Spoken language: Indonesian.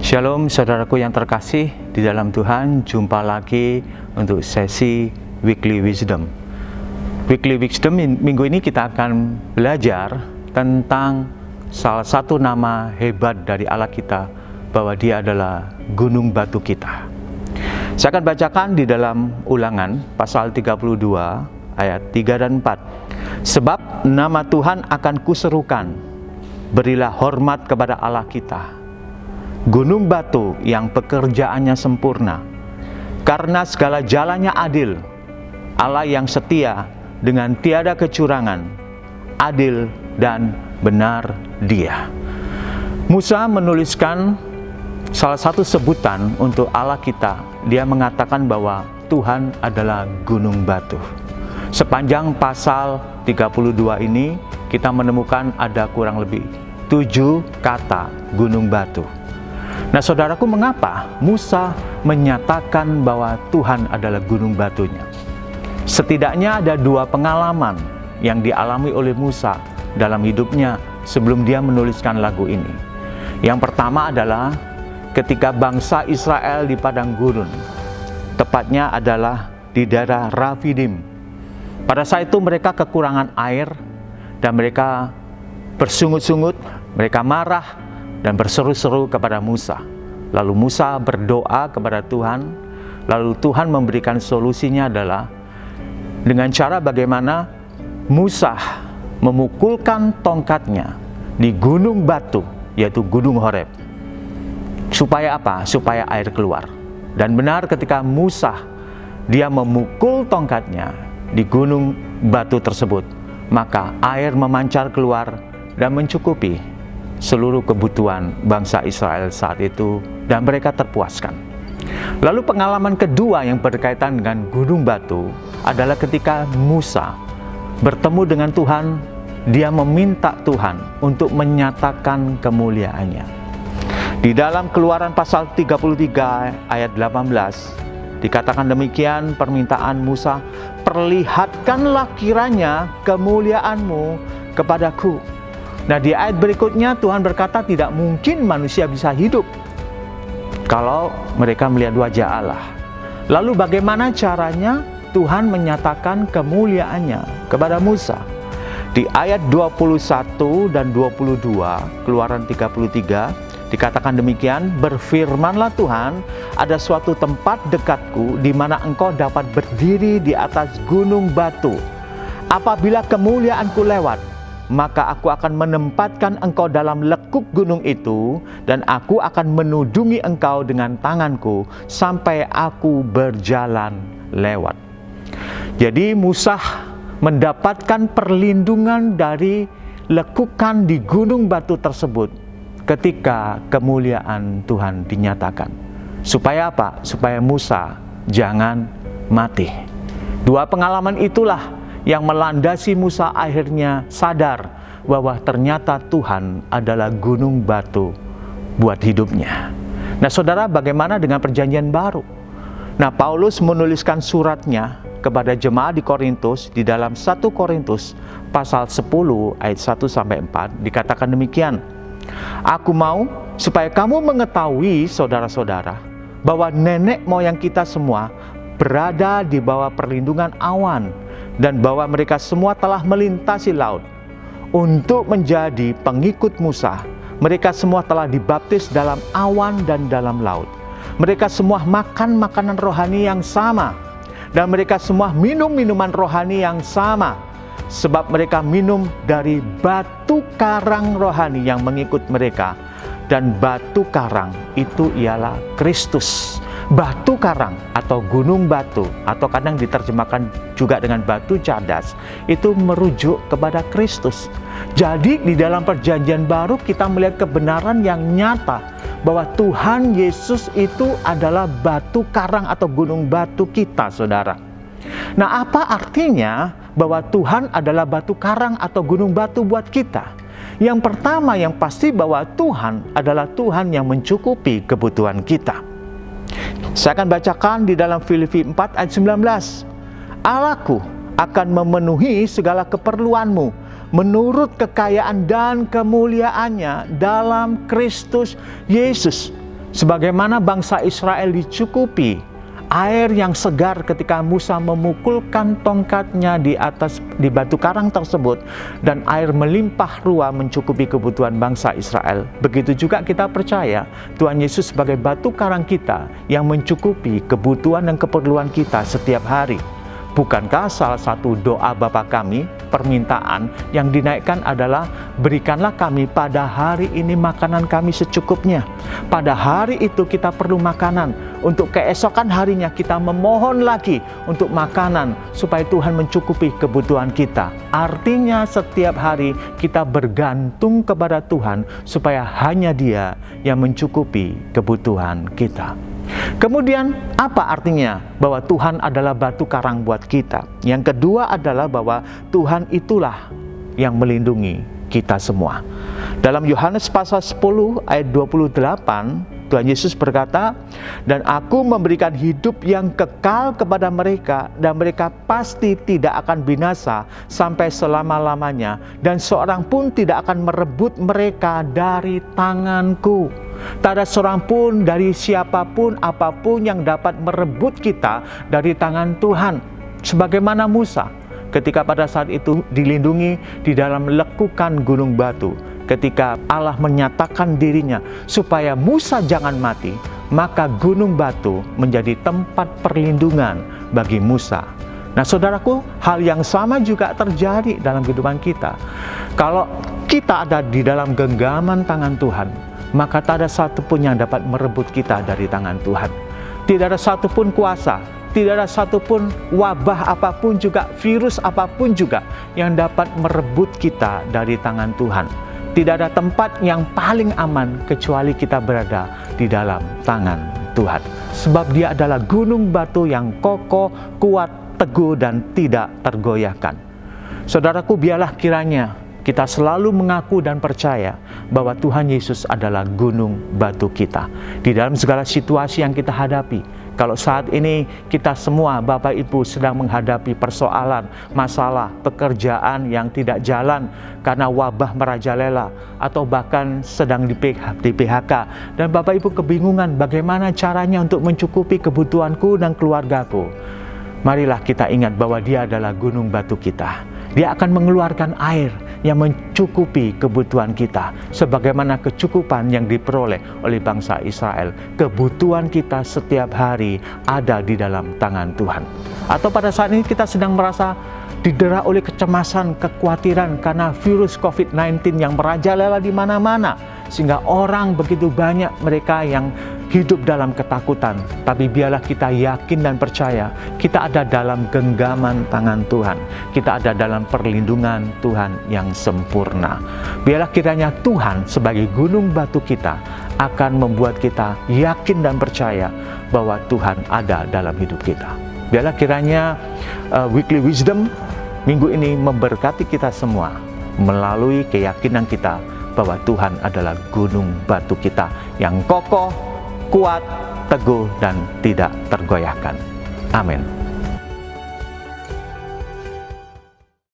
Shalom saudaraku yang terkasih di dalam Tuhan, jumpa lagi untuk sesi Weekly Wisdom. Weekly Wisdom minggu ini kita akan belajar tentang salah satu nama hebat dari Allah kita, bahwa Dia adalah gunung batu kita. Saya akan bacakan di dalam Ulangan pasal 32 ayat 3 dan 4. Sebab nama Tuhan akan kuserukan, berilah hormat kepada Allah kita, gunung batu yang pekerjaannya sempurna, karena segala jalannya adil, Allah yang setia dengan tiada kecurangan, adil dan benar Dia. Musa menuliskan salah satu sebutan untuk Allah kita. Dia mengatakan bahwa Tuhan adalah gunung batu. Sepanjang pasal 32 ini kita menemukan ada kurang lebih 7 kata gunung batu. Nah saudaraku, mengapa Musa menyatakan bahwa Tuhan adalah gunung batunya? Setidaknya ada 2 pengalaman yang dialami oleh Musa dalam hidupnya sebelum dia menuliskan lagu ini. Yang pertama adalah ketika bangsa Israel di padang gurun, tepatnya adalah di daerah Rafidim. Pada saat itu mereka kekurangan air dan mereka bersungut-sungut, mereka marah dan berseru-seru kepada Musa. Lalu Musa berdoa kepada Tuhan, lalu Tuhan memberikan solusinya adalah dengan cara bagaimana Musa memukulkan tongkatnya di gunung batu, yaitu gunung Horeb. Supaya apa? Supaya air keluar. Dan benar ketika Musa dia memukul tongkatnya di gunung batu tersebut, maka air memancar keluar dan mencukupi seluruh kebutuhan bangsa Israel saat itu, dan mereka terpuaskan. Lalu pengalaman kedua yang berkaitan dengan gunung batu adalah ketika Musa bertemu dengan Tuhan. Dia meminta Tuhan untuk menyatakan kemuliaannya. Di dalam Keluaran pasal 33 ayat 18 dikatakan demikian permintaan Musa, perlihatkanlah kiranya kemuliaanmu kepadaku. Nah di ayat berikutnya Tuhan berkata tidak mungkin manusia bisa hidup kalau mereka melihat wajah Allah. Lalu bagaimana caranya Tuhan menyatakan kemuliaannya kepada Musa? Di ayat 21 dan 22 Keluaran 33 dikatakan demikian, berfirmanlah Tuhan, ada suatu tempat dekatku di mana engkau dapat berdiri di atas gunung batu. Apabila kemuliaanku lewat, maka aku akan menempatkan engkau dalam lekuk gunung itu, dan aku akan menudungi engkau dengan tanganku sampai aku berjalan lewat. Jadi Musa mendapatkan perlindungan dari lekukan di gunung batu tersebut ketika kemuliaan Tuhan dinyatakan. Supaya apa? Supaya Musa jangan mati. 2 pengalaman itulah yang melandasi Musa akhirnya sadar bahwa ternyata Tuhan adalah gunung batu buat hidupnya. Nah saudara, bagaimana dengan perjanjian baru? Nah Paulus menuliskan suratnya kepada jemaat di Korintus di dalam 1 Korintus pasal 10 ayat 1-4 dikatakan demikian. Aku mau supaya kamu mengetahui saudara-saudara bahwa nenek moyang kita semua berada di bawah perlindungan awan, dan bahwa mereka semua telah melintasi laut untuk menjadi pengikut Musa. Mereka semua telah dibaptis dalam awan dan dalam laut. Mereka semua makan makanan rohani yang sama, dan mereka semua minum minuman rohani yang sama, sebab mereka minum dari batu karang rohani yang mengikut mereka, dan batu karang itu ialah Kristus. Batu karang atau gunung batu, atau kadang diterjemahkan juga dengan batu cadas, itu merujuk kepada Kristus. Jadi di dalam perjanjian baru kita melihat kebenaran yang nyata bahwa Tuhan Yesus itu adalah batu karang atau gunung batu kita, saudara. Nah, apa artinya bahwa Tuhan adalah batu karang atau gunung batu buat kita? Yang pertama yang pasti bahwa Tuhan adalah Tuhan yang mencukupi kebutuhan kita. Saya akan bacakan di dalam Filipi 4 ayat 19. Allahku akan memenuhi segala keperluanmu menurut kekayaan dan kemuliaannya dalam Kristus Yesus. Sebagaimana bangsa Israel dicukupi air yang segar ketika Musa memukulkan tongkatnya di batu karang tersebut, dan air melimpah ruah mencukupi kebutuhan bangsa Israel. Begitu juga kita percaya Tuhan Yesus sebagai batu karang kita yang mencukupi kebutuhan dan keperluan kita setiap hari. Bukankah salah satu doa Bapa kami, permintaan yang dinaikkan adalah, berikanlah kami pada hari ini makanan kami secukupnya. Pada hari itu kita perlu makanan, untuk keesokan harinya kita memohon lagi untuk makanan supaya Tuhan mencukupi kebutuhan kita. Artinya setiap hari kita bergantung kepada Tuhan supaya hanya Dia yang mencukupi kebutuhan kita. Kemudian apa artinya bahwa Tuhan adalah batu karang buat kita? Yang kedua adalah bahwa Tuhan itulah yang melindungi kita semua. Dalam Yohanes pasal 10 ayat 28, Tuhan Yesus berkata, "Dan aku memberikan hidup yang kekal kepada mereka, dan mereka pasti tidak akan binasa sampai selama-lamanya, dan seorang pun tidak akan merebut mereka dari tanganku." Tak ada seorang pun dari siapapun apapun yang dapat merebut kita dari tangan Tuhan. Sebagaimana Musa ketika pada saat itu dilindungi di dalam lekukan gunung batu. Ketika Allah menyatakan dirinya supaya Musa jangan mati, maka gunung batu menjadi tempat perlindungan bagi Musa. Nah saudaraku, hal yang sama juga terjadi dalam kehidupan kita. Kalau kita ada di dalam genggaman tangan Tuhan, maka tak ada satupun yang dapat merebut kita dari tangan Tuhan. Tidak ada satupun kuasa, tidak ada satupun wabah apapun juga, virus apapun juga yang dapat merebut kita dari tangan Tuhan. Tidak ada tempat yang paling aman kecuali kita berada di dalam tangan Tuhan. Sebab Dia adalah gunung batu yang kokoh, kuat, teguh, dan tidak tergoyahkan. Saudaraku, biarlah kiranya kita selalu mengaku dan percaya bahwa Tuhan Yesus adalah gunung batu kita di dalam segala situasi yang kita hadapi. Kalau saat ini kita semua Bapak Ibu sedang menghadapi persoalan, masalah, pekerjaan yang tidak jalan karena wabah merajalela, atau bahkan sedang di PHK, dan Bapak Ibu kebingungan bagaimana caranya untuk mencukupi kebutuhanku dan keluargaku, marilah kita ingat bahwa Dia adalah gunung batu kita. Dia akan mengeluarkan air yang mencukupi kebutuhan kita, sebagaimana kecukupan yang diperoleh oleh bangsa Israel. Kebutuhan kita setiap hari ada di dalam tangan Tuhan. Atau pada saat ini kita sedang merasa didera oleh kecemasan, kekhawatiran karena virus COVID-19 yang merajalela di mana-mana, sehingga orang begitu banyak mereka yang hidup dalam ketakutan. Tapi biarlah kita yakin dan percaya kita ada dalam genggaman tangan Tuhan, kita ada dalam perlindungan Tuhan yang sempurna. Biarlah kiranya Tuhan sebagai gunung batu kita akan membuat kita yakin dan percaya bahwa Tuhan ada dalam hidup kita. Biarlah kiranya Weekly Wisdom minggu ini memberkati kita semua melalui keyakinan kita bahwa Tuhan adalah gunung batu kita yang kokoh, kuat, teguh, dan tidak tergoyahkan. Amin.